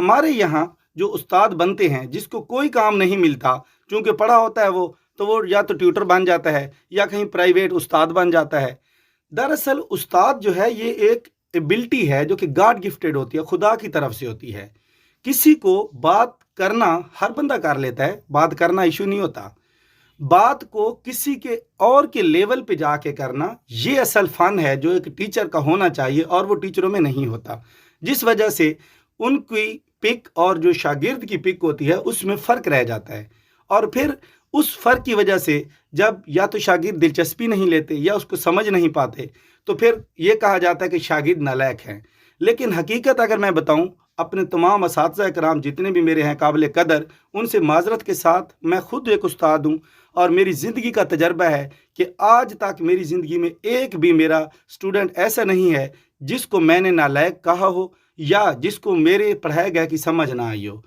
हमारे यहाँ जो उस्ताद बनते हैं, जिसको कोई काम नहीं मिलता, चूँकि पढ़ा होता है वो, तो वो या तो ट्यूटर बन जाता है या कहीं प्राइवेट उस्ताद बन जाता है। दरअसल उस्ताद जो है ये एक एबिलिटी है जो कि गॉड गिफ्टेड होती है, खुदा की तरफ से होती है। किसी को बात करना हर बंदा कर लेता है, बात करना इशू नहीं होता। बात को किसी के और के लेवल पे जाके करना, ये असल फन है जो एक टीचर का होना चाहिए, और वो टीचरों में नहीं होता। जिस वजह से उनकी पिक और जो शागिर्द की पिक होती है उसमें फ़र्क रह जाता है, और फिर उस फ़र्क की वजह से जब या तो शागिर्द दिलचस्पी नहीं लेते या उसको समझ नहीं पाते, तो फिर ये कहा जाता है कि शागिर्द नालायक हैं। लेकिन हकीकत अगर मैं बताऊं, अपने तमाम असातिज़ा इकराम जितने भी मेरे हैं काबिल कदर, उनसे माजरत के साथ मैं खुद एक उस्ताद हूँ, और मेरी ज़िंदगी का तजर्बा है कि आज तक मेरी ज़िंदगी में एक भी मेरा स्टूडेंट ऐसा नहीं है जिसको मैंने नालायक कहा हो या जिसको मेरे पढ़ाए गए की समझ ना आई हो।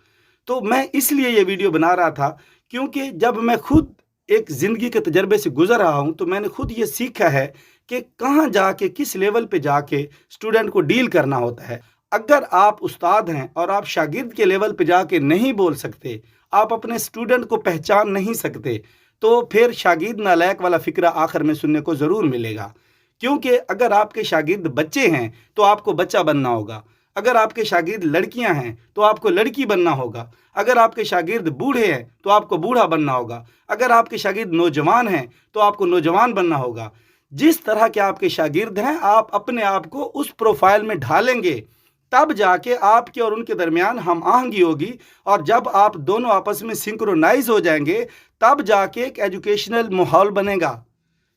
तो मैं इसलिए ये वीडियो बना रहा था क्योंकि जब मैं खुद एक ज़िंदगी के तजर्बे से गुजर रहा हूँ, तो मैंने खुद ये सीखा है कि कहाँ जाके किस लेवल पे जाके स्टूडेंट को डील करना होता है। अगर आप उस्ताद हैं और आप शागिर्द के लेवल पे जाके नहीं बोल सकते, आप अपने स्टूडेंट को पहचान नहीं सकते, तो फिर शागिर्द नालायक वाला फ़िक्रा आखिर में सुनने को ज़रूर मिलेगा। क्योंकि अगर आपके शागिर्द बच्चे हैं तो आपको बच्चा बनना होगा, अगर आपके शागिर्द लड़कियां हैं तो आपको लड़की बनना होगा, अगर आपके शागिर्द बूढ़े हैं तो आपको बूढ़ा बनना होगा, अगर आपके शागिर्द नौजवान हैं तो आपको नौजवान बनना होगा। जिस तरह के आपके शागिर्द हैं, आप अपने आप को उस प्रोफाइल में ढालेंगे, तब जाके आपके और उनके दरमियान हम आहंगी होगी, और जब आप दोनों आपस में सिंक्रोनाइज हो जाएंगे, तब जाके एक एजुकेशनल माहौल बनेगा।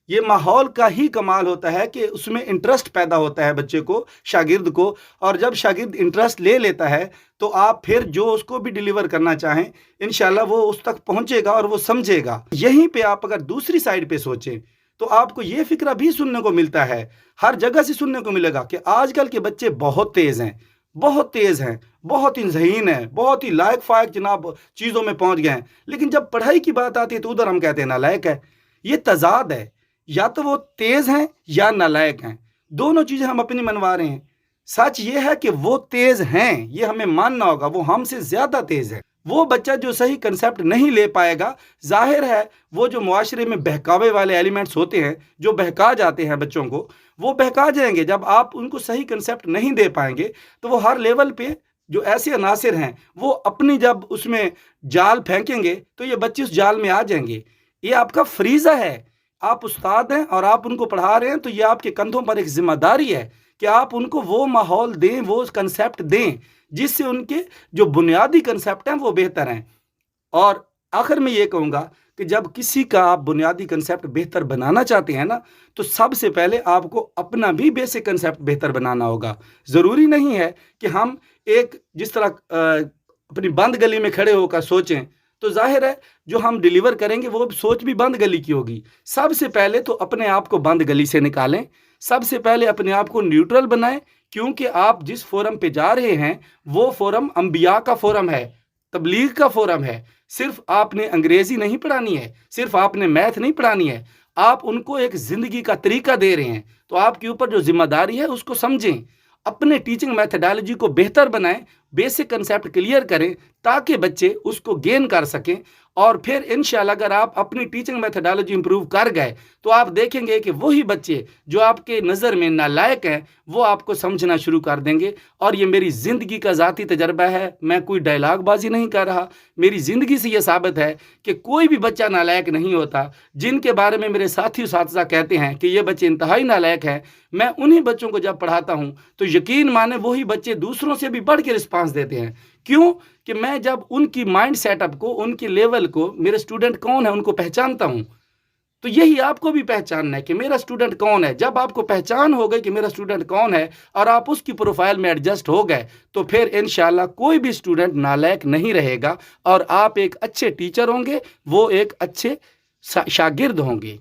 ये माहौल का ही कमाल होता है कि उसमें इंटरेस्ट पैदा होता है बच्चे को, शागिर्द को, और जब शागिर्द इंटरेस्ट ले लेता है तो आप फिर जो उसको भी डिलीवर करना चाहें, इंशाल्लाह वो उस तक पहुंचेगा और वो समझेगा। यहीं पे आप अगर दूसरी साइड पे सोचें तो आपको ये फिक्रा भी सुनने को मिलता है, हर जगह से सुनने को मिलेगा कि आजकल के बच्चे बहुत तेज़ हैं, बहुत तेज़ हैं, बहुत ही ज़हीन हैं, बहुत ही लायक फायक जनाब चीज़ों में पहुंच गए हैं, लेकिन जब पढ़ाई की बात आती है तो उधर हम कहते हैं नालायक है। ये तजाद है, या तो वो तेज़ हैं या नालायक हैं, दोनों चीज़ें हम अपनी मनवा रहे हैं। सच ये है कि वो तेज़ हैं, ये हमें मानना होगा, वो हमसे ज़्यादा तेज़ है। वो बच्चा जो सही कंसेप्ट नहीं ले पाएगा, जाहिर है वो जो मुआशरे में बहकावे वाले एलिमेंट्स होते हैं जो बहका जाते हैं बच्चों को, वो बहका जाएंगे। जब आप उनको सही कंसेप्ट नहीं दे पाएंगे तो वो हर लेवल पे जो ऐसे अनासिर हैं वो अपनी जब उसमें जाल फेंकेंगे तो ये बच्चे उस जाल में आ जाएंगे। ये आपका फरीज़ा है, आप उस्ताद हैं और आप उनको पढ़ा रहे हैं, तो ये आपके कंधों पर एक जिम्मेदारी है कि आप उनको वो माहौल दें, वो कंसेप्ट दें जिससे उनके जो बुनियादी कंसेप्ट हैं वो बेहतर हैं। और आखिर में ये कहूँगा कि जब किसी का आप बुनियादी कंसेप्ट बेहतर बनाना चाहते हैं ना, तो सबसे पहले आपको अपना भी बेसिक कंसेप्ट बेहतर बनाना होगा। ज़रूरी नहीं है कि हम एक जिस तरह अपनी बंद गली में खड़े होकर सोचें, तो जाहिर है जो हम डिलीवर करेंगे वो सोच भी बंद गली की होगी। सबसे पहले तो अपने आप को बंद गली से निकालें, सबसे पहले अपने आप को न्यूट्रल बनाएं, क्योंकि आप जिस फोरम पे जा रहे हैं वो फोरम अंबिया का फोरम है, तबलीग का फोरम है। सिर्फ आपने अंग्रेजी नहीं पढ़ानी है, सिर्फ आपने मैथ नहीं पढ़ानी है, आप उनको एक ज़िंदगी का तरीका दे रहे हैं, तो आपके ऊपर जो जिम्मेदारी है उसको समझें, अपने टीचिंग मैथडोलॉजी को बेहतर बनाएं, बेसिक कंसेप्ट क्लियर करें ताकि बच्चे उसको गेन कर सकें। और फिर इंशाल्लाह अगर आप अपनी टीचिंग मैथडोलॉजी इंप्रूव कर गए तो आप देखेंगे कि वही बच्चे जो आपके नज़र में नालायक हैं वो आपको समझना शुरू कर देंगे। और ये मेरी ज़िंदगी का ज़ाती तजर्बा है, मैं कोई डायलॉग बाजी नहीं कर रहा, मेरी ज़िंदगी से ये साबित है कि कोई भी बच्चा नालायक नहीं होता। जिनके बारे में मेरे साथी उस्ताद कहते हैं कि ये बच्चे इंतहाई नालायक हैं, मैं उन्हीं बच्चों को जब पढ़ाता हूँ तो यकीन माने वही बच्चे दूसरों से भी बढ़ के रिस्पांस देते हैं। क्यों? कि मैं जब उनकी माइंड सेटअप को, उनके लेवल को, मेरे स्टूडेंट कौन है उनको पहचानता हूं। तो यही आपको भी पहचानना है कि मेरा स्टूडेंट कौन है। जब आपको पहचान हो गई कि मेरा स्टूडेंट कौन है और आप उसकी प्रोफाइल में एडजस्ट हो गए, तो फिर इंशाल्लाह कोई भी स्टूडेंट नालायक नहीं रहेगा और आप एक अच्छे टीचर होंगे, वो एक अच्छे शागिर्द होंगे।